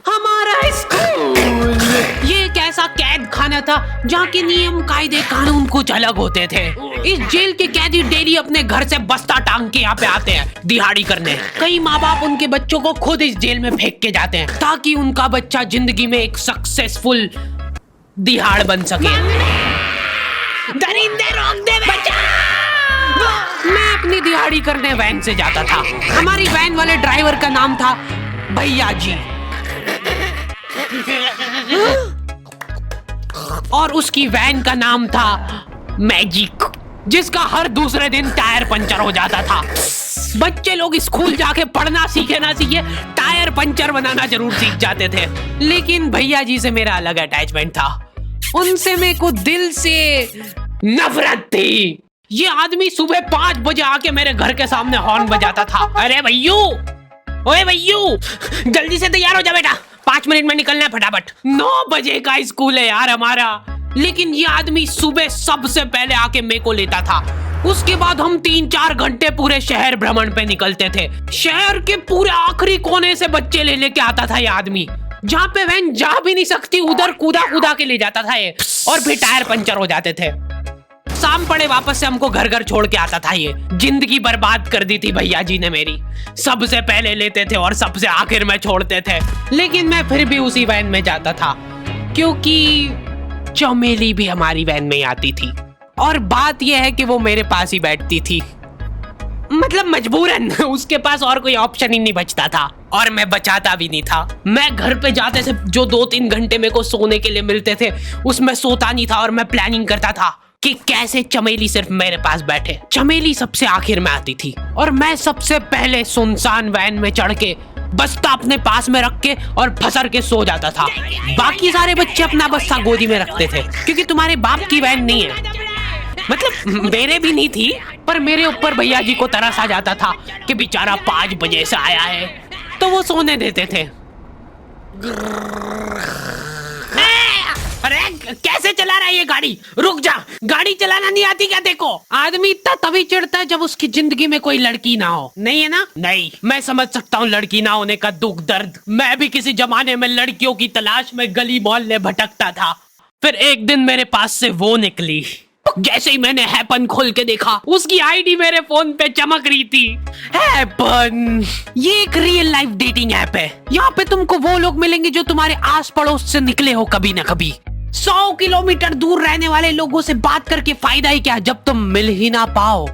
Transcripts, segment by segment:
हमारा स्कूल ये एक ऐसा कैद खाना था जहाँ के नियम कायदे कानून कुछ अलग होते थे। इस जेल के कैदी डेली अपने घर से बस्ता टांग के यहाँ पे आते हैं दिहाड़ी करने। कई माँ बाप उनके बच्चों को खुद इस जेल में फेंक के जाते हैं ताकि उनका बच्चा जिंदगी में एक सक्सेसफुल दिहाड़ बन सके। दरिंदे रोक दे बच्चा। मैं अपनी दिहाड़ी करने वैन से जाता था। हमारी वैन वाले ड्राइवर का नाम था भैया जी और उसकी वैन का नाम था मैजिक, जिसका हर दूसरे दिन टायर पंचर हो जाता था। बच्चे लोग स्कूल जाके पढ़ना सीखे ना सीखे टायर पंचर बनाना जरूर सीख जाते थे। लेकिन भैया जी से मेरा अलग अटैचमेंट था। उनसे मेरे को दिल से नफरत थी। ये आदमी सुबह 5 बजे आके मेरे घर के सामने हॉर्न बजाता था। अरे भैयू, ओए भैयू, जल्दी से तैयार हो जा बेटा, 5 मिनट में निकलना है फटाफट। 9 बजे का स्कूल है यार हमारा। लेकिन ये आदमी सुबह सबसे पहले आके मेरे को लेता था। उसके बाद हम 3-4 घंटे पूरे शहर भ्रमण पे निकलते थे। शहर के पूरे आखिरी कोने से बच्चे ले लेके आता था ये आदमी। जहाँ पे वैन जा भी नहीं सकती उधर कूदा कूदा के ले जाता था ये, और फिर टायर पंचर हो जाते थे। शाम पड़े वापस से हमको घर घर छोड़ के आता था ये। जिंदगी बर्बाद कर दी थी भैया जी ने मेरी। सबसे पहले लेते थे और सबसे आखिर में छोड़ते थे। लेकिन मैं फिर भी उसी वैन में जाता था क्योंकि चमेली भी हमारी वैन में आती थी। और बात यह है कि वो मेरे पास ही बैठती थी, मतलब मजबूरन। उसके पास और कोई ऑप्शन ही नहीं बचता था और मैं बचाता भी नहीं था। मैं घर पे जाते से जो 2-3 घंटे मेरे को सोने के लिए मिलते थे उसमें सोता नहीं था और मैं प्लानिंग करता था कि कैसे चमेली सिर्फ मेरे पास बैठे। चमेली सबसे आखिर में आती थी और मैं सबसे पहले सुनसान वैन में चढ़ के बस्ता अपने पास में रख के और फसर के सो जाता था। बाकी सारे बच्चे अपना बस्ता गोदी में रखते थे क्योंकि तुम्हारे बाप की वैन नहीं है, मतलब मेरे भी नहीं थी, पर मेरे ऊपर भैया जी को तरस आ जाता था कि बेचारा 5 बजे से आया है, तो वो सोने देते थे। अरे कैसे चला रहा है ये गाड़ी? रुक जा, गाड़ी चलाना नहीं आती क्या? देखो, आदमी इतना तभी चिढ़ता है जब उसकी जिंदगी में कोई लड़की ना हो। नहीं है ना? नहीं, मैं समझ सकता हूँ लड़की ना होने का दुख दर्द। मैं भी किसी जमाने में लड़कियों की तलाश में गली मोहल्ले भटकता था। फिर एक दिन मेरे पास से वो निकली। जैसे ही मैंने हैपन खोल के देखा उसकी आईडी मेरे फोन पे चमक रही थी। हैपन ये एक रियल लाइफ डेटिंग ऐप है। यहाँ पे तुमको वो लोग मिलेंगे जो तुम्हारे आस पड़ोस से निकले हो कभी ना कभी। 100 किलोमीटर दूर रहने वाले लोगों से बात करके फायदा ही क्या जब तुम मिल ही ना पाओ।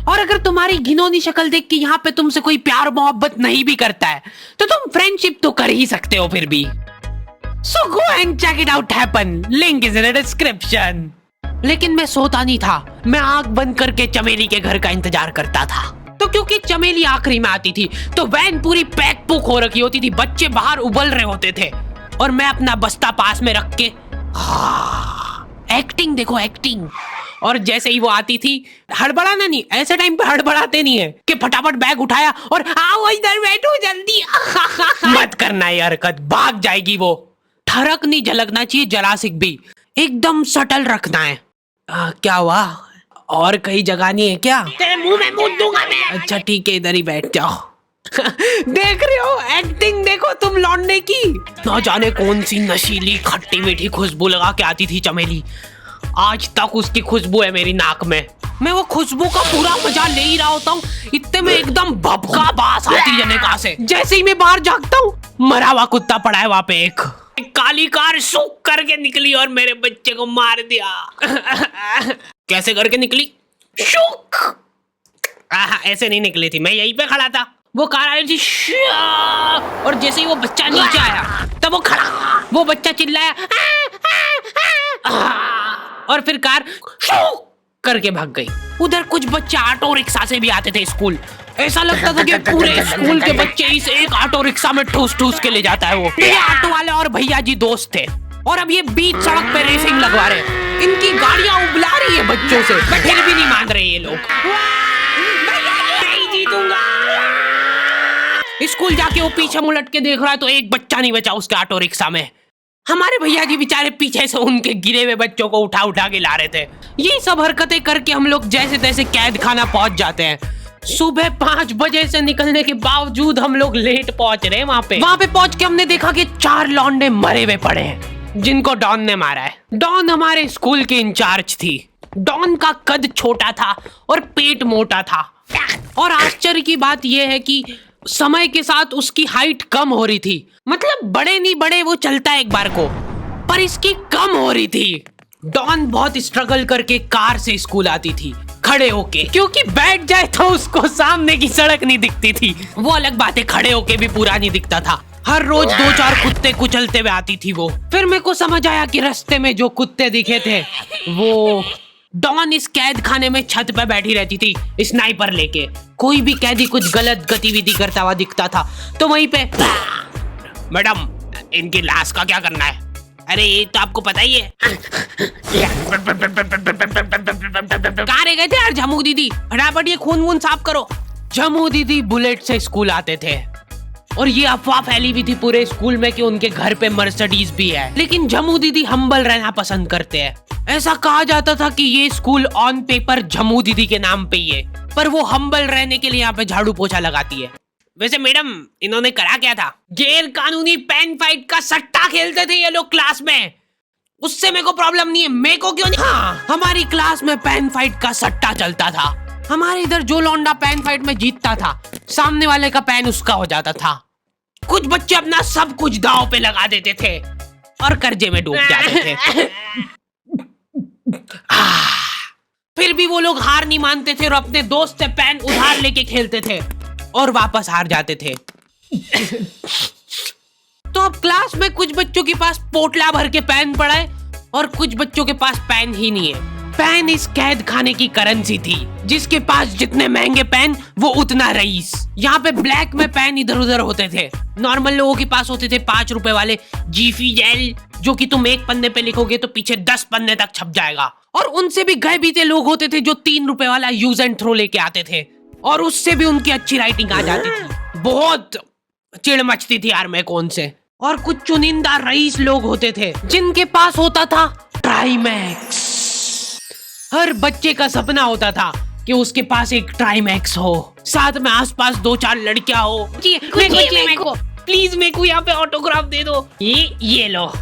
और अगर तुम्हारी घिनौनी शक्ल देख के यहाँ पे तुमसे कोई प्यार मोहब्बत नहीं भी करता है तो तुम फ्रेंडशिप तो कर ही सकते हो फिर भी। So go and check it out happen, link is in the description. लेकिन मैं सोता नहीं था, मैं आंख बंद करके चमेली के घर का इंतजार करता था। तो क्योंकि चमेली आखिरी में आती थी तो वैन पूरी पैक पुक हो रखी होती थी, बच्चे बाहर उबल रहे होते थे और मैं अपना बस्ता पास में रख के एक्टिंग देखो एक्टिंग। और जैसे ही वो आती थी, हड़बड़ाना नहीं, ऐसे टाइम पे हड़बड़ाते नहीं है कि फटाफट बैग उठाया और आओ इधर बैठो जल्दी। मत करना ये हरकत, भाग जाएगी वो। ठरक नहीं झलकना चाहिए जरासिक भी, एकदम सटल रखना है। क्या हुआ? और कहीं जगह नहीं है क्या? तेरे मुंह में मूत दूंगा मैं। अच्छा ठीक है, इधर ही बैठ जाओ। देख रहे हो एक्टिंग, देखो तुम लौंडे की। ना जाने कौन सी नशीली खट्टी मीठी खुशबू लगा के आती थी चमेली। आज तक उसकी खुशबू है मेरी नाक में। मैं वो खुशबू का पूरा मजा ले ही रहा होता हूँ, इतने में एकदम भभका बास आती है निकाह से। जैसे ही मैं बाहर झांकता हूँ, मरा हुआ कुत्ता पड़ा है वहाँ पे। एक काली कार सूख करके निकली और मेरे बच्चे को मार दिया। कैसे करके निकली? शुक। ऐसे नहीं निकली थी, मैं यहीं पे खड़ा था, वो कार आई थी और जैसे ही वो बच्चा नीचे आया तब वो खड़ा, वो बच्चा चिल्लाया और फिर कार शुक करके भाग गई। उधर कुछ बच्चे ऑटो रिक्शा से भी आते थे स्कूल। ऐसा लगता था कि पूरे स्कूल के बच्चे इस एक ऑटो रिक्शा में ठूस ठूस के ले जाता है वो। ये ऑटो वाले और भैया जी दोस्त थे और अब ये बीच सड़क पे रेसिंग लगवा रहे हैं। इनकी गाड़ियां उबला रही है बच्चों से, फिर भी नहीं मान रहे ये लोग। नहीं जीतूंगा। स्कूल जाके वो पीछे मुलट के देख रहा है तो एक बच्चा नहीं बचा उसके ऑटो रिक्शा में। हमारे भैया जी बेचारे पीछे से उनके गिरे हुए बच्चों को उठा उठा के ला रहे थे। ये सब हरकतें करके हम लोग जैसे तैसे कैद खाना पहुंच जाते हैं। सुबह 5 बजे से निकलने के बावजूद हम लोग लेट पहुंच रहे हैं वहाँ पे पहुंच के हमने देखा कि 4 लौंडे मरे हुए पड़े हैं जिनको डॉन ने मारा है। डॉन हमारे स्कूल की इंचार्ज थी। डॉन का कद छोटा था और पेट मोटा था और आश्चर्य की बात यह है कि समय के साथ उसकी हाइट कम हो रही थी। मतलब बड़े नहीं बड़े वो चलता है एक बार को, पर इसकी कम हो रही थी। डॉन बहुत स्ट्रगल करके कार से स्कूल आती थी खड़े होके, क्योंकि बैठ जाए तो उसको सामने की सड़क नहीं दिखती थी। वो अलग बात है, खड़े होके भी पूरा नहीं दिखता था। हर रोज 2-4 कुत्ते कुचलते हुए आती थी वो। फिर मेरे को समझ आया कि रास्ते में जो कुत्ते दिखे थे वो डॉन इस कैद खाने में छत पे बैठी रहती थी स्नाइपर लेके। कोई भी कैदी कुछ गलत गतिविधि करता हुआ दिखता था तो वहीं पे, मैडम इनकी लाश का क्या करना है? अरे ये तो आपको पता ही है। कहाँ रह गए थे यार झमू दीदी? फटाफट ये खून वून साफ करो। झमू दीदी बुलेट से स्कूल आते थे और ये अफवाह फैली हुई थी पूरे स्कूल में कि उनके घर पे मर्सिडीज भी है। लेकिन झमू दीदी हम्बल रहना पसंद करते हैं। ऐसा कहा जाता था कि ये स्कूल ऑन पेपर झमू दीदी के नाम पे ही है, पर वो हम्बल रहने के लिए यहाँ पे झाड़ू पोछा लगाती है। वैसे मैडम इन्होंने करा क्या था? गैर कानूनी पेन फाइट का सट्टा खेलते थे ये लोग क्लास में। उससे मेरे को प्रॉब्लम नहीं है, मेरे को क्यों नहीं? हाँ, हमारी क्लास में पेन फाइट का सट्टा चलता था। हमारे इधर जो लौंडा पेन फाइट में जीतता था सामने वाले का पेन उसका हो जाता था। कुछ बच्चे अपना सब कुछ दांव पे लगा देते थे और कर्जे में डूब जाते थे। फिर भी वो लोग हार नहीं मानते थे और अपने दोस्त से पेन उधार लेके खेलते थे और वापस हार जाते थे। तो अब क्लास में कुछ बच्चों के पास पोटला भर के पेन पड़ा है और कुछ बच्चों के पास पेन ही नहीं है। पेन इस कैद खाने की करेंसी थी। जिसके पास जितने महंगे पेन वो उतना रईस। यहाँ पे ब्लैक में पेन इधर उधर होते थे। नॉर्मल लोगों के पास होते थे 5 रुपए वाले जीफी जेल, जो कि तुम एक पन्ने पे लिखोगे तो पीछे 10 पन्ने तक छप जाएगा। और उनसे भी गए बीते लोग होते थे जो 3 रुपए वाला यूज एंड थ्रो लेके आते थे और उससे भी उनकी अच्छी राइटिंग आ जाती थी। बहुत चिढ़ मचती थी यार मेरे को उनसे। और कुछ चुनिंदा रईस लोग होते थे जिनके पास होता था ट्राईमैक्स। हर बच्चे का सपना होता था कि उसके पास एक ट्राईमैक्स हो, साथ में आसपास 2-4 लड़कियां हो। मेरे को प्लीज मेरे को यहाँ पे ऑटोग्राफ दे दो। ये लो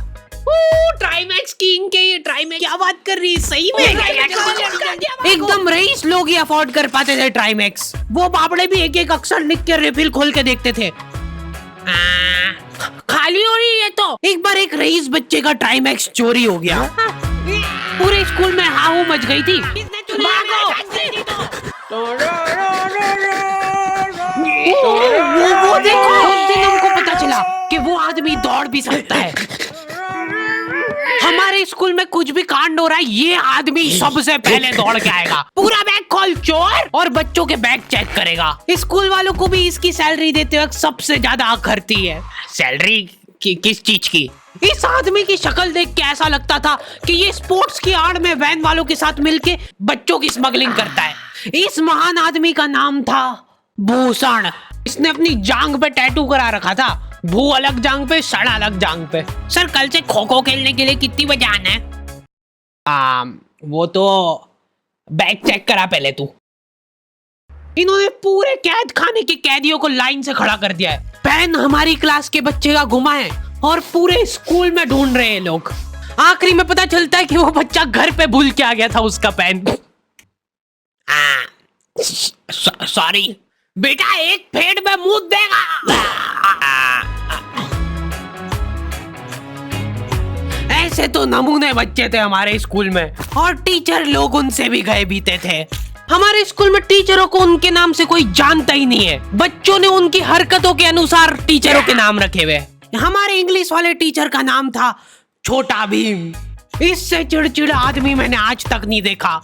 ट्राईमैक्स किंग के। ये ट्राईमैक्स क्या बात कर रही है? सही में एकदम रईस लोग ही अफोर्ड कर पाते थे ट्राईमैक्स। वो बाबड़े भी एक एक अक्षर लिख के रिफिल खोल के देखते थे। खाली हो रही है तो एक बार एक रईस बच्चे का ट्राईमैक्स चोरी हो गया। पूरे स्कूल में हाहू मच गई थी। वो देखो, उस दिन हमको पता चला कि वो आदमी दौड़ भी सकता है। हमारे स्कूल में कुछ भी कांड हो रहा है ये आदमी सबसे पहले दौड़ के आएगा। पूरा बैग खोल चोर, और बच्चों के बैग चेक करेगा। स्कूल वालों को भी इसकी सैलरी देते वक्त सबसे ज्यादा आखरती है। सैलरी किस चीज की? इस आदमी की शक्ल देख के ऐसा लगता था कि ये स्पोर्ट्स की आड़ में वैन वालों के साथ मिलके बच्चों की स्मगलिंग करता है। इस महान आदमी का नाम था भूषण। इसने अपनी जांग पे टैटू करा रखा था, भू अलग जांग पे, सड़ अलग जांग पे। सर कल से खो खो खेलने के लिए कितनी बजे आना है? वो तो बैग चेक करा पहले तू। इन्होंने पूरे कैद खाने के कैदियों को लाइन से खड़ा कर दिया है। पेन हमारी क्लास के बच्चे का गुमा है और पूरे स्कूल में ढूंढ रहे हैं लोग। आखिरी में पता चलता है कि वो बच्चा घर पे भूल के आ गया था उसका पेन। सॉरी बेटा, एक फेट में मुंह देगा। ऐसे तो नमूने बच्चे थे हमारे स्कूल में और टीचर लोग उनसे भी गए बीते थे। हमारे स्कूल में टीचरों को उनके नाम से कोई जानता ही नहीं है। बच्चों ने उनकी हरकतों के अनुसार टीचरों के नाम रखे हुए। हमारे इंग्लिश वाले टीचर का नाम था छोटा भीम। इससे चिड़चिड़ा आदमी मैंने आज तक नहीं देखा।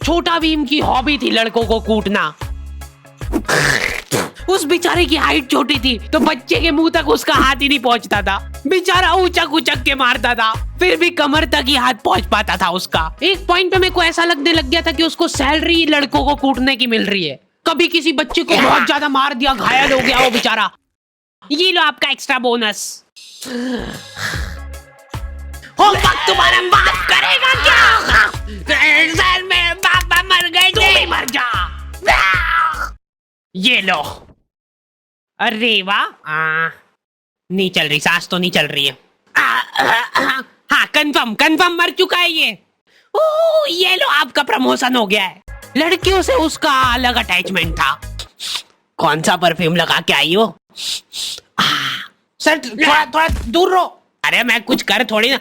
छोटा भीम की हॉबी थी लड़कों को कूटना। उस बेचारे की हाइट छोटी थी तो बच्चे के मुंह तक उसका हाथ ही नहीं पहुंचता था। बेचारा उचक उचक के मारता था, फिर भी कमर तक ही हाथ पहुंच पाता था उसका। एक पॉइंट पे मेरे को ऐसा लगने लग गया था कि उसको सैलरी लड़कों को कूटने की मिल रही है। कभी किसी बच्चे को बहुत ज्यादा मार दिया, घायल हो गया वो बेचारा, ये लो आपका एक्स्ट्रा बोनस। होमवर्क तुम्हारा बाप करेगा क्या? सर मेरे पापा मर गए थे। तू भी मर जा। ये लो। अरे वाह, नहीं चल रही, सांस तो नहीं चल रही है। हाँ, कंफर्म मर चुका है ये। ओह, ये लो, आपका प्रमोशन हो गया है। लड़कियों से उसका अलग अटैचमेंट था। कौन सा परफ्यूम लगा के आई हो? सर थोड़ा दूर रहो। अरे मैं कुछ कर थोड़ी ना।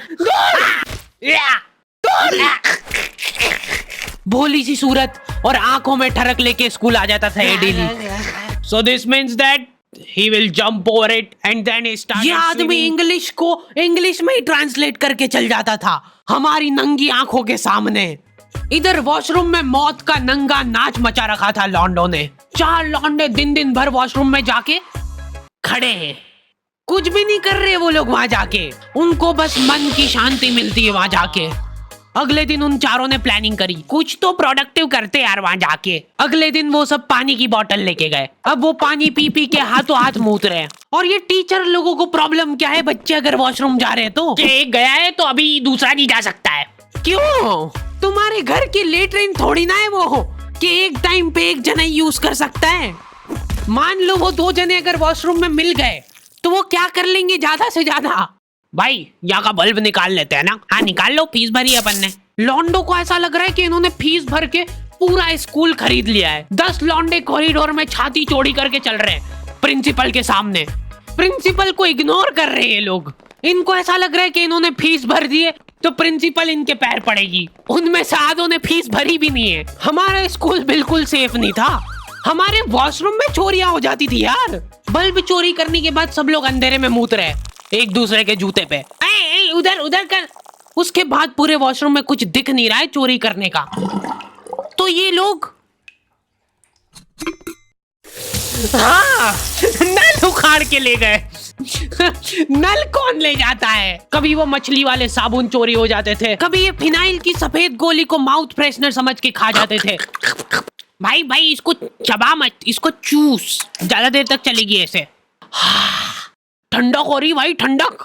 भोली सी सूरत और आंखों में ठरक लेके स्कूल आ जाता था ये daily. So this means that he will jump over it and then he started ये आदमी इंग्लिश को इंग्लिश में ही ट्रांसलेट करके चल जाता था हमारी नंगी आंखों के सामने। इधर वॉशरूम में मौत का नंगा नाच मचा रखा था लॉन्डो ने। 4 लॉन्डे दिन भर वॉशरूम में जाके खड़े हैं, कुछ भी नहीं कर रहे वो लोग वहां जाके। उनको बस मन की शांति मिलती है वहां जाके। अगले दिन उन चारों ने प्लानिंग करी, कुछ तो प्रोडक्टिव करते यार वहां जाके। अगले दिन वो सब पानी की बोतल लेके गए। अब वो पानी पी पी के हाथों हाथ मूत रहे हैं। और ये टीचर लोगों को प्रॉब्लम क्या है, बच्चे अगर वॉशरूम जा रहे हैं तो एक गया है तो अभी दूसरा नहीं जा सकता है। क्यों? तुम्हारे घर की लेटरिन थोड़ी ना है वो कि एक टाइम पे एक जना यूज कर सकता है। मान लो वो 2 जने अगर वॉशरूम में मिल गए तो वो क्या कर लेंगे ज्यादा से ज्यादा? भाई यहाँ का बल्ब निकाल लेते हैं ना। हाँ निकाल लो, फीस भरी है अपन ने। लॉन्डो को ऐसा लग रहा है कि इन्होंने फीस भर के पूरा स्कूल खरीद लिया है। 10 लॉन्डे कॉरिडोर में छाती चौड़ी करके चल रहे हैं प्रिंसिपल के सामने। प्रिंसिपल को इग्नोर कर रहे हैं ये लोग। इनको ऐसा लग रहा है कि इन्होंने फीस भर दी है तो प्रिंसिपल इनके पैर पड़ेगी। उनमें से आधों ने फीस भरी भी नहीं है। हमारा स्कूल बिल्कुल सेफ नहीं था। हमारे वॉशरूम में चोरियां हो जाती थी यार। बल्ब चोरी करने के बाद सब लोग अंधेरे में मूत रहे एक दूसरे के जूते पे। उधर कर। उसके बाद पूरे वॉशरूम में कुछ दिख नहीं रहा है चोरी करने का। तो ये लोग हाँ नल उखाड़ के ले गए। नल कौन ले जाता है? कभी वो मछली वाले साबुन चोरी हो जाते थे, कभी ये फिनाइल की सफेद गोली को माउथ फ्रेशनर समझ के खा जाते थे। भाई इसको चबा मत, इसको चूस, ज्यादा देर तक चलेगी ऐसे। ठंडक हो रही भाई, ठंडक।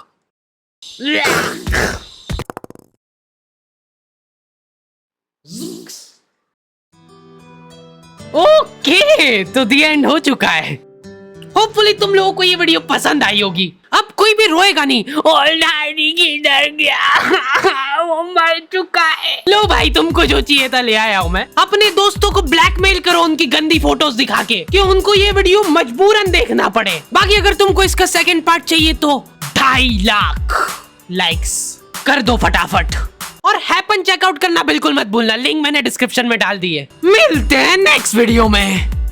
ओके, तो दी एंड हो चुका है। होपफुली तुम लोगों को ये वीडियो पसंद आई होगी। अब कोई भी रोएगा नहीं। डैडी किधर गया? वो मर चुका है। लो भाई, तुमको जो चाहिए था ले आया हूँ मैं। अपने दोस्तों को ब्लैकमेल करो उनकी गंदी फोटोज दिखा के कि उनको ये वीडियो मजबूरन देखना पड़े। बाकी अगर तुमको इसका सेकंड पार्ट चाहिए तो 2.5 लाख लाइक्स कर दो फटाफट। और हैपन चेकआउट करना बिल्कुल मत भूलना, लिंक मैंने डिस्क्रिप्शन में डाल दी है। मिलते हैं नेक्स्ट वीडियो में।